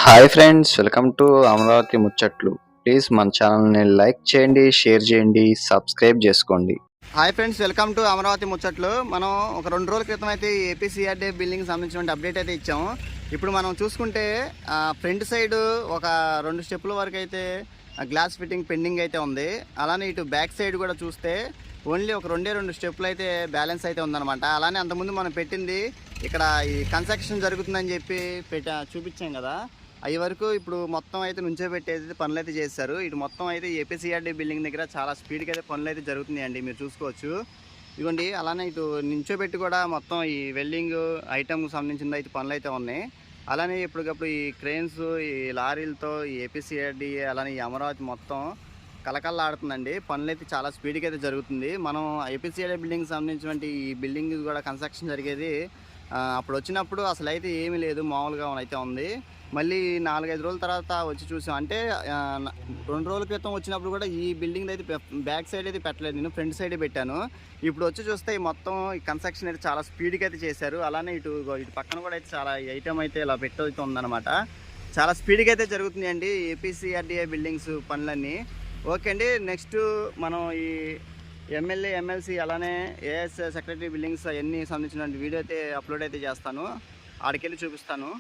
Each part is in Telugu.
Hi friends, welcome to Amaravati ముచ్చట్లు. ప్లీజ్ మన ఛానల్ని లైక్ చేయండి, షేర్ చేయండి, సబ్స్క్రైబ్ చేసుకోండి. Hi friends, welcome to Amaravati ముచ్చట్లు. మనం ఒక 2 రోజుల క్రితం అయితే ఏపీసీఆర్డీ బిల్డింగ్ సంబంధించిన అప్డేట్ అయితే ఇచ్చాము. ఇప్పుడు మనం చూసుకుంటే ఫ్రంట్ సైడ్ ఒక 2 స్టెప్పుల వరకు అయితే గ్లాస్ ఫిట్టింగ్ పెండింగ్ అయితే ఉంది. అలానే ఇటు బ్యాక్ సైడ్ కూడా చూస్తే ఓన్లీ ఒక 2 స్టెప్పులు అయితే బ్యాలెన్స్ అయితే ఉందన్నమాట. అలానే అంతకుముందు మనం పెట్టింది ఇక్కడ ఈ కన్స్ట్రక్షన్ జరుగుతుందని చెప్పి చూపించాం కదా, అవి వరకు ఇప్పుడు మొత్తం అయితే నుంచో పెట్టేది పనులు అయితే చేస్తారు. ఇటు మొత్తం అయితే ఏపీసీఆర్డీ బిల్డింగ్ దగ్గర చాలా స్పీడ్గా అయితే పనులు అయితే జరుగుతున్నాయండి, మీరు చూసుకోవచ్చు. ఇదిగోండి, అలానే ఇటు నుంచో పెట్టి కూడా మొత్తం ఈ వెల్డింగ్ ఐటమ్కి సంబంధించిన అయితే పనులు అయితే ఉన్నాయి. అలానే ఇప్పటికప్పుడు ఈ క్రెయిన్స్, ఈ లారీలతో ఈ ఏపీసీఆర్డీ అలానే ఈ అమరావతి మొత్తం కలకల్లా ఆడుతుందండి. పనులు అయితే చాలా స్పీడ్గా అయితే జరుగుతుంది. మనం ఏపీసీఆర్డీ బిల్డింగ్ సంబంధించినటువంటి ఈ బిల్డింగ్ కూడా కన్స్ట్రక్షన్ జరిగేది అప్పుడు వచ్చినప్పుడు అసలు అయితే ఏమీ లేదు, మామూలుగా అయితే ఉంది. మళ్ళీ 4-5 రోజుల తర్వాత వచ్చి చూసాం. అంటే 2 రోజుల క్రితం వచ్చినప్పుడు కూడా ఈ బిల్డింగ్ అయితే బ్యాక్ సైడ్ అయితే పెట్టలేదు, నేను ఫ్రంట్ సైడే పెట్టాను. ఇప్పుడు వచ్చి చూస్తే మొత్తం ఈ కన్స్ట్రక్షన్ అయితే చాలా స్పీడ్గా అయితే చేశారు. అలానే ఇటు పక్కన కూడా అయితే చాలా ఐటమ్ అయితే ఇలా పెట్టయితే ఉందన్నమాట. చాలా స్పీడ్గా అయితే జరుగుతున్నాయండి ఏపీసీఆర్డీఏ బిల్డింగ్స్ పనులన్నీ. ఓకే అండి, నెక్స్ట్ మనం ఈ ఎమ్మెల్యే, ఎమ్మెల్సీ అలానే ఏఎస్ సెక్రటరీ బిల్డింగ్స్ అవన్నీ సంబంధించిన వీడియో అయితే అప్లోడ్ అయితే చేస్తాను, ఆడికెళ్ళి చూపిస్తాను.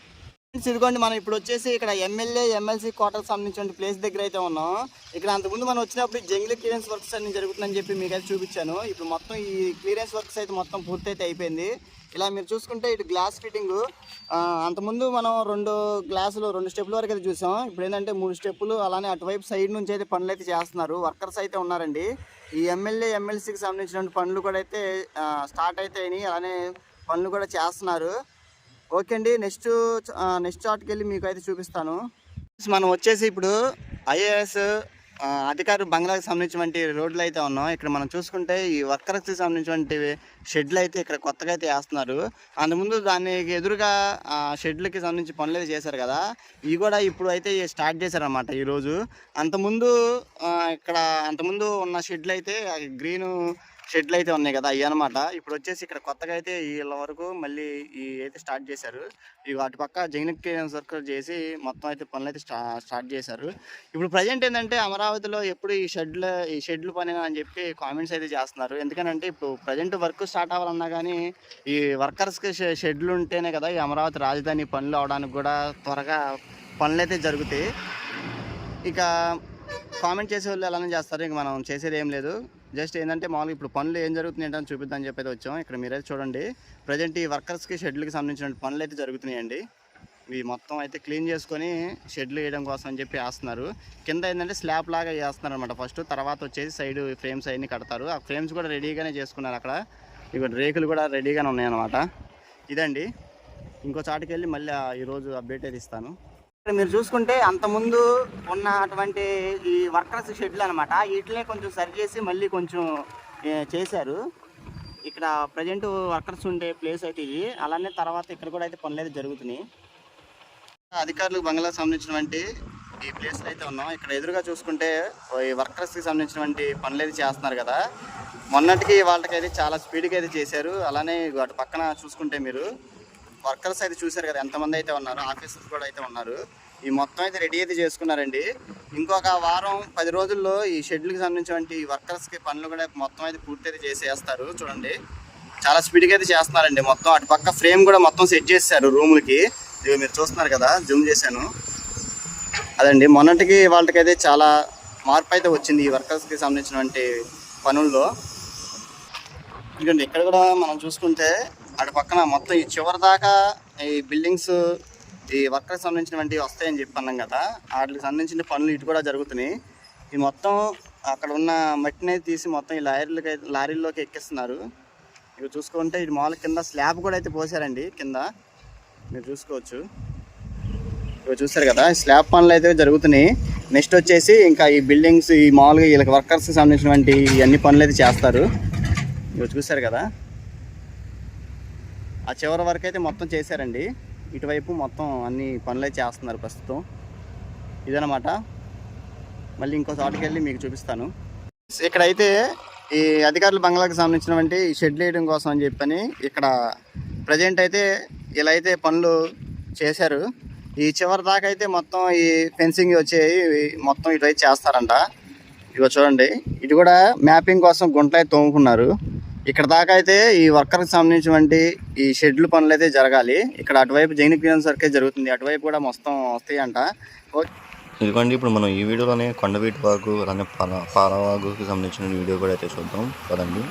ఇదిగోండి, మనం ఇప్పుడు వచ్చేసి ఇక్కడ ఎమ్మెల్యే, ఎమ్మెల్సీ క్వార్టర్కి సంబంధించిన ప్లేస్ దగ్గర అయితే ఉన్నాం. ఇక్కడ అంతకుముందు మనం వచ్చినప్పుడు జంగిల్ క్లియరెన్స్ వర్క్స్ అన్ని జరుగుతుందని చెప్పి మీకు అయితే చూపించాను. ఇప్పుడు మొత్తం ఈ క్లియరెన్స్ వర్క్స్ అయితే మొత్తం పూర్తి అయితే అయిపోయింది. ఇలా మీరు చూసుకుంటే ఇటు గ్లాస్ ఫిట్టింగ్, అంతకుముందు మనం 2 స్టెప్పుల వరకు అయితే చూసాం. ఇప్పుడు ఏంటంటే 3 స్టెప్పులు, అలానే అటువైపు సైడ్ నుంచి అయితే పనులు అయితే చేస్తున్నారు, వర్కర్స్ అయితే ఉన్నారండి. ఈ ఎమ్మెల్యే, ఎమ్మెల్సీకి సంబంధించిన పనులు కూడా అయితే స్టార్ట్ అయితే అయినాయి, అలానే పనులు కూడా చేస్తున్నారు. ఓకే అండి, నెక్స్ట్ చాట్కి వెళ్ళి మీకు అయితే చూపిస్తాను. మనం వచ్చేసి ఇప్పుడు ఐఏఎస్ అధికారులు బంగ్లాకి సంబంధించినటువంటి రోడ్లు అయితే ఉన్నాం. ఇక్కడ మనం చూసుకుంటే ఈ వర్కర్స్కి సంబంధించినటువంటి షెడ్లు అయితే ఇక్కడ కొత్తగా అయితే వేస్తున్నారు. అంతకుముందు దానికి ఎదురుగా షెడ్లకి సంబంధించి పనులు అయితే చేశారు కదా, ఇవి కూడా ఇప్పుడు అయితే స్టార్ట్ చేశారనమాట ఈరోజు. అంతకుముందు ఉన్న షెడ్లు అయితే గ్రీన్ షెడ్లు అయితే ఉన్నాయి కదా, అవి అనమాట. ఇప్పుడు వచ్చేసి ఇక్కడ కొత్తగా అయితే వీళ్ళ వరకు మళ్ళీ ఈ అయితే స్టార్ట్ చేశారు. ఇవి వాటి పక్క జంగిల్ క్లియరెన్స్ వర్క్ చేసి మొత్తం అయితే పనులు అయితే స్టార్ట్ చేశారు. ఇప్పుడు ప్రజెంట్ ఏంటంటే అమరావతిలో ఎప్పుడు ఈ షెడ్లు పని అని చెప్పి కామెంట్స్ అయితే చేస్తున్నారు. ఎందుకనంటే ఇప్పుడు ప్రజెంట్ వర్క్ స్టార్ట్ అవ్వాలన్నా కానీ ఈ వర్కర్స్కి షెడ్లు ఉంటేనే కదా ఈ అమరావతి రాజధాని పనులు అవడానికి కూడా త్వరగా పనులు అయితే జరుగుతాయి. ఇక కామెంట్ చేసే వాళ్ళు అలానే చేస్తారు, ఇంక మనం చేసేది ఏం లేదు. జస్ట్ ఏంటంటే మామూలుగా ఇప్పుడు పనులు ఏం జరుగుతున్నాయి ఏంటని చూపిద్దామని చెప్పి అయితే వచ్చాం. ఇక్కడ మీరైతే చూడండి, ప్రజెంట్ ఈ వర్కర్స్కి షెడ్లకి సంబంధించిన పనులు అయితే జరుగుతున్నాయండి. ఇవి మొత్తం అయితే క్లీన్ చేసుకొని షెడ్లు వేయడం కోసం అని చెప్పి వేస్తున్నారు. కింద ఏంటంటే స్లాబ్ లాగా వేస్తున్నారు అనమాట ఫస్ట్, తర్వాత వచ్చేసి సైడ్ ఫ్రేమ్స్ అవన్నీ కడతారు. ఆ ఫ్రేమ్స్ కూడా రెడీగానే చేసుకున్నారు. అక్కడ ఇక్కడ రేకులు కూడా రెడీగానే ఉన్నాయన్నమాట. ఇదండి, ఇంకో చాటుకి వెళ్ళి మళ్ళీ ఈరోజు అప్డేట్ అయితే ఇస్తాను. ఇక్కడ మీరు చూసుకుంటే అంతకుముందు ఉన్నటువంటి ఈ వర్కర్స్ షెడ్లు అనమాట, వీటినే కొంచెం సరి చేసి మళ్ళీ కొంచెం చేశారు. ఇక్కడ ప్రజెంట్ వర్కర్స్ ఉండే ప్లేస్ అయితే ఇది. అలానే తర్వాత ఇక్కడ కూడా అయితే పనులు అయితే జరుగుతున్నాయి. అధికారులకు బంగ్లాకు సంబంధించినటువంటి ఈ ప్లేస్లో అయితే ఉన్నాం. ఇక్కడ ఎదురుగా చూసుకుంటే ఈ వర్కర్స్కి సంబంధించినటువంటి పనులు అయితే చేస్తున్నారు కదా, మొన్నటికి వాళ్ళకైతే చాలా స్పీడ్గా అయితే చేశారు. అలానే అటు పక్కన చూసుకుంటే మీరు వర్కర్స్ అయితే చూశారు కదా ఎంతమంది అయితే ఉన్నారు, ఆఫీసర్స్ కూడా అయితే ఉన్నారు. ఈ మొత్తం అయితే రెడీ అయితే చేసుకున్నారండి. ఇంకొక 10 రోజుల్లో ఈ షెడ్యూల్కి సంబంధించినటువంటి వర్కర్స్కి పనులు కూడా మొత్తం అయితే పూర్తి అయితే చేసేస్తారు. చూడండి, చాలా స్పీడ్గా అయితే చేస్తున్నారండి. మొత్తం అటు పక్క ఫ్రేమ్ కూడా మొత్తం సెట్ చేశారు రూములకి. ఇవి మీరు చూస్తున్నారు కదా, జూమ్ చేశాను. అదండి, మొన్నటికి వాళ్ళకైతే చాలా మార్పు అయితే వచ్చింది ఈ వర్కర్స్కి సంబంధించినటువంటి పనుల్లో. ఎందుకంటే ఇక్కడ కూడా మనం చూసుకుంటే అటు పక్కన మొత్తం ఈ చివరి దాకా ఈ బిల్డింగ్స్ ఈ వర్కర్కి సంబంధించినటువంటి వస్తాయని చెప్పి అన్నాం కదా, వాటికి సంబంధించిన పనులు ఇటు కూడా జరుగుతున్నాయి. ఈ మొత్తం అక్కడ ఉన్న మట్టిని తీసి మొత్తం ఈ లారీల్లోకి ఎక్కిస్తున్నారు. ఇవి చూసుకుంటే ఇటు మామూలు కింద స్లాబ్ కూడా అయితే పోసారండి కింద, మీరు చూసుకోవచ్చు. ఇవి చూస్తారు కదా, స్లాబ్ పనులు అయితే జరుగుతున్నాయి. నెక్స్ట్ వచ్చేసి ఇంకా ఈ బిల్డింగ్స్ ఈ మామూలుగా వీళ్ళకి వర్కర్స్కి సంబంధించినటువంటి అన్ని పనులు అయితే చేస్తారు. ఇవి చూస్తారు కదా, ఆ చివరి వరకు అయితే మొత్తం చేశారండి. ఇటువైపు మొత్తం అన్ని పనులు అయితే చేస్తున్నారు ప్రస్తుతం. ఇదనమాట, మళ్ళీ ఇంకో చోటుకి వెళ్ళి మీకు చూపిస్తాను. ఇక్కడైతే ఈ అధికారుల బంగ్లాకి సంబంధించినటువంటి షెడ్లు వేయడం కోసం అని చెప్పని ఇక్కడ ప్రజెంట్ అయితే ఇలా అయితే పనులు చేశారు. ఈ చివరి దాకా అయితే మొత్తం ఈ ఫెన్సింగ్ వచ్చేవి మొత్తం ఇటు చేస్తారంట. ఇగో చూడండి, ఇటు కూడా మ్యాపింగ్ కోసం గుంటలు అయితే తోముకున్నారు. ఇక్కడ దాకా అయితే ఈ వర్కర్కి సంబంధించినటువంటి ఈ షెడ్యూల్ పనులు అయితే జరగాలి. ఇక్కడ అటువైపు జైన్ క్లియరెన్స్ వర్కే జరుగుతుంది, అటువైపు కూడా మొత్తం వస్తాయంట. ఇదిగోండి, ఇప్పుడు మనం ఈ వీడియోలోనే కొండవీటి వాగు అలానే పాలవాగుకి సంబంధించిన వీడియో కూడా అయితే చూద్దాం కదండి.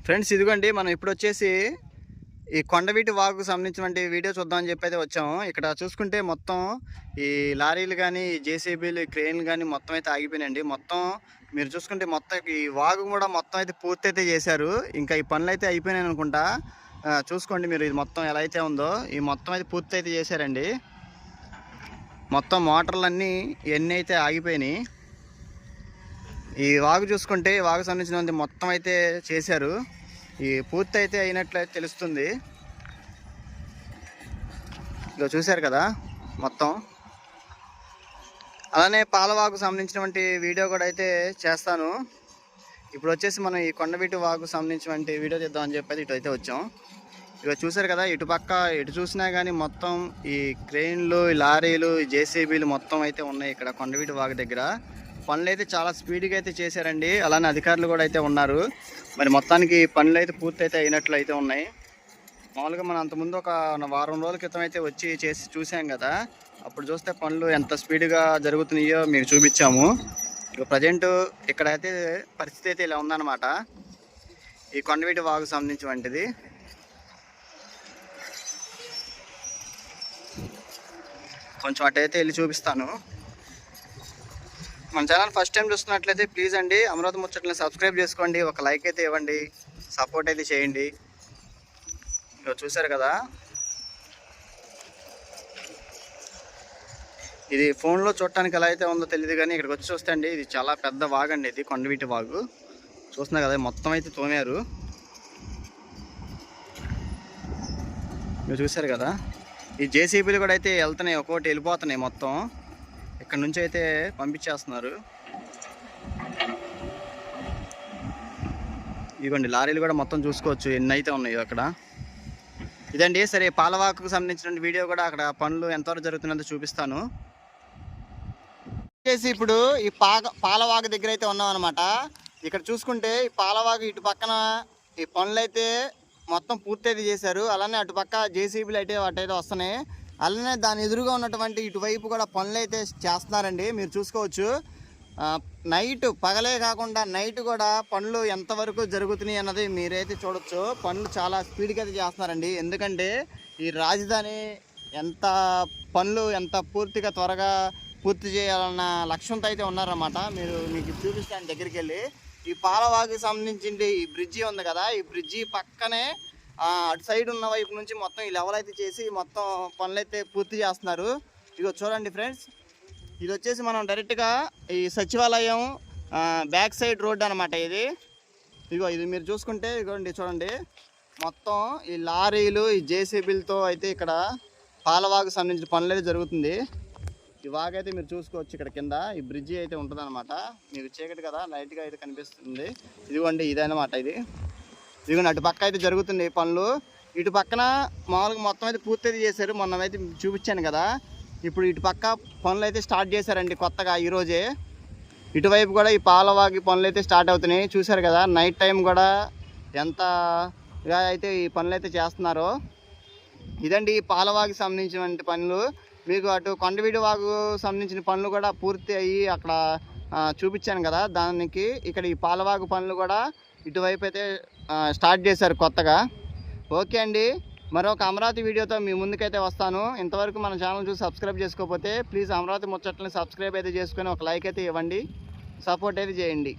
ఫ్రెండ్స్, ఇదిగోండి, మనం ఇప్పుడు వచ్చేసి ఈ కొండవీటి వాగుకు సంబంధించినటువంటి వీడియో చూద్దామని చెప్పి అయితే వచ్చాము. ఇక్కడ చూసుకుంటే మొత్తం ఈ లారీలు కానీ, జేసీబీలు, క్రెయిన్లు కానీ మొత్తం అయితే ఆగిపోయినాయండి. మొత్తం మీరు చూసుకుంటే మొత్తం ఈ వాగు కూడా మొత్తం అయితే పూర్తి అయితే చేశారు. ఇంకా ఈ పనులు అయితే అయిపోయినాయి అనుకుంటా. చూసుకోండి మీరు, ఇది మొత్తం ఎలా అయితే ఉందో ఈ మొత్తం అయితే పూర్తి అయితే చేశారండి. మొత్తం మోటార్లన్నీ ఇవన్నీ అయితే ఆగిపోయినాయి. ఈ వాగు చూసుకుంటే వాగు సంబంధించిన మొత్తం అయితే చేశారు. ఈ పూర్తి అయితే అయినట్లయితే తెలుస్తుంది. ఇక చూశారు కదా మొత్తం. అలానే పాలవాగు సంబంధించినటువంటి వీడియో కూడా అయితే చేస్తాను. ఇప్పుడు వచ్చేసి మనం ఈ కొండవీటి వాగు సంబంధించినటువంటి వీడియో తీద్దామని చెప్పి ఇటు అయితే వచ్చాం. ఇక చూశారు కదా, ఇటు పక్క ఎటు చూసినా కానీ మొత్తం ఈ క్రెయిన్లు, ఈ లారీలు, ఈ జేసీబీలు మొత్తం అయితే ఉన్నాయి ఇక్కడ కొండవీటి వాగు దగ్గర. పనులు అయితే చాలా స్పీడ్గా అయితే చేశారండి. అలానే అధికారులు కూడా అయితే ఉన్నారు. మరి మొత్తానికి పనులు అయితే పూర్తి అయితే అయినట్లు అయితే ఉన్నాయి. మామూలుగా మనం అంతకుముందు ఒక వారం రోజుల క్రితం అయితే వచ్చి చేసి చూసాం కదా, అప్పుడు చూస్తే పనులు ఎంత స్పీడ్గా జరుగుతున్నాయో మీకు చూపించాము. ఇక ప్రజెంట్ ఇక్కడైతే పరిస్థితి అయితే ఇలా ఉందన్నమాట. ఈ కొండవీటి వాగు సంబంధించినటువంటిది. కొంచెం అటైతే వెళ్ళి చూపిస్తాను. మన ఛానల్ ఫస్ట్ టైం చూస్తున్నట్లయితే ప్లీజ్ అండి అమరావతి ముచ్చట్లని సబ్స్క్రైబ్ చేసుకోండి, ఒక లైక్ అయితే ఇవ్వండి, సపోర్ట్ అయితే చేయండి. ఇక చూసారు కదా, ఇది ఫోన్లో చూడటానికి ఎలా అయితే ఉందో తెలియదు కానీ ఇక్కడికి వచ్చి చూస్తే అండి ఇది చాలా పెద్ద వాగు అండి. ఇది కొండవీటి వాగు చూస్తున్నా కదా, మొత్తం అయితే తోమారు. మీరు చూసారు కదా, ఈ జేసీబీలు కూడా అయితే వెళ్తున్నాయి, ఒక్కొక్కటి వెళ్ళిపోతున్నాయి. మొత్తం ఇక్కడ నుంచి అయితే పంపించేస్తున్నారు. ఇదిగోండి లారీలు కూడా మొత్తం చూసుకోవచ్చు ఎన్ని అయితే ఉన్నాయో అక్కడ. ఇదండి, సరే పాలవాకుకు సంబంధించిన వీడియో కూడా అక్కడ పనులు ఎంతవరకు జరుగుతున్నదో చూపిస్తాను. వచ్చేసి ఇప్పుడు ఈ పాలవాగు దగ్గర అయితే ఉన్నాం అనమాట. ఇక్కడ చూసుకుంటే ఈ పాలవాగు ఇటు పక్కన ఈ పనులు అయితే మొత్తం పూర్తి అయితే చేశారు. అలానే అటుపక్క జేసీబీలు అయితే వాటైతే వస్తున్నాయి. అలానే దాని ఎదురుగా ఉన్నటువంటి ఇటువైపు కూడా పనులు అయితే చేస్తున్నారండి. మీరు చూసుకోవచ్చు, నైట్ పగలే కాకుండా నైట్ కూడా పనులు ఎంతవరకు జరుగుతున్నాయి అన్నది మీరైతే చూడొచ్చు. పనులు చాలా స్పీడ్గా అయితే చేస్తున్నారండి. ఎందుకంటే ఈ రాజధాని ఎంత పనులు ఎంత పూర్తిగా త్వరగా పూర్తి చేయాలన్న లక్ష్యంతో అయితే ఉన్నారన్నమాట. మీకు చూపిస్తాను దగ్గరికి వెళ్ళి. ఈ పాలవాగుకి సంబంధించి ఈ బ్రిడ్జి ఉంది కదా, ఈ బ్రిడ్జి పక్కనే అటు సైడ్ ఉన్న వైపు నుంచి మొత్తం ఈ లెవెల్ అయితే చేసి మొత్తం పనులు అయితే పూర్తి చేస్తున్నారు. ఇదిగో చూడండి ఫ్రెండ్స్, ఇది వచ్చేసి మనం డైరెక్ట్గా ఈ సచివాలయం బ్యాక్ సైడ్ రోడ్ అనమాట ఇది. ఇది మీరు చూసుకుంటే ఇదిగోండి చూడండి, మొత్తం ఈ లారీలు ఈ జేసీబీలతో అయితే ఇక్కడ పాలవాగు సంబంధించిన పనులు అయితే జరుగుతుంది. ఈ వాగు అయితే మీరు చూసుకోవచ్చు, ఇక్కడ కింద ఈ బ్రిడ్జి అయితే ఉంటుంది అనమాట. మీకు చీకటి కదా, లైట్గా అయితే కనిపిస్తుంది. ఇదిగోండి ఇదనమాట ఇదిగోండి అటు పక్క అయితే జరుగుతుంది పనులు. ఇటు పక్కన మామూలుగా మొత్తం అయితే పూర్తి చేశారు, మొన్న అయితే చూపించాను కదా. ఇప్పుడు ఇటు పక్క పనులు అయితే స్టార్ట్ చేశారండి కొత్తగా ఈరోజే. ఇటువైపు కూడా ఈ పాలవాగి పనులు అయితే స్టార్ట్ అవుతున్నాయి. చూశారు కదా నైట్ టైం కూడా ఎంతగా అయితే ఈ పనులు అయితే చేస్తున్నారో. ఇదండి ఈ పాలవాగి సంబంధించిన పనులు. మీకు అటు కొండవీడి వాగు సంబంధించిన పనులు కూడా పూర్తి అయ్యి అక్కడ చూపించాను కదా, దానికి ఇక్కడ ఈ పాలవాగు పనులు కూడా ఇటువైపు అయితే స్టార్ట్ చేశారు కొత్తగా. ఓకే అండి, మరొక అమరావతి వీడియోతో మీ ముందుకైతే వస్తాను. ఇంతవరకు మన ఛానల్ చూసి సబ్స్క్రైబ్ చేసుకోకపోతే ప్లీజ్ అమరావతి ముచ్చట్లని సబ్స్క్రైబ్ అయితే చేసుకొని ఒక లైక్ అయితే ఇవ్వండి, సపోర్ట్ అయితే చేయండి.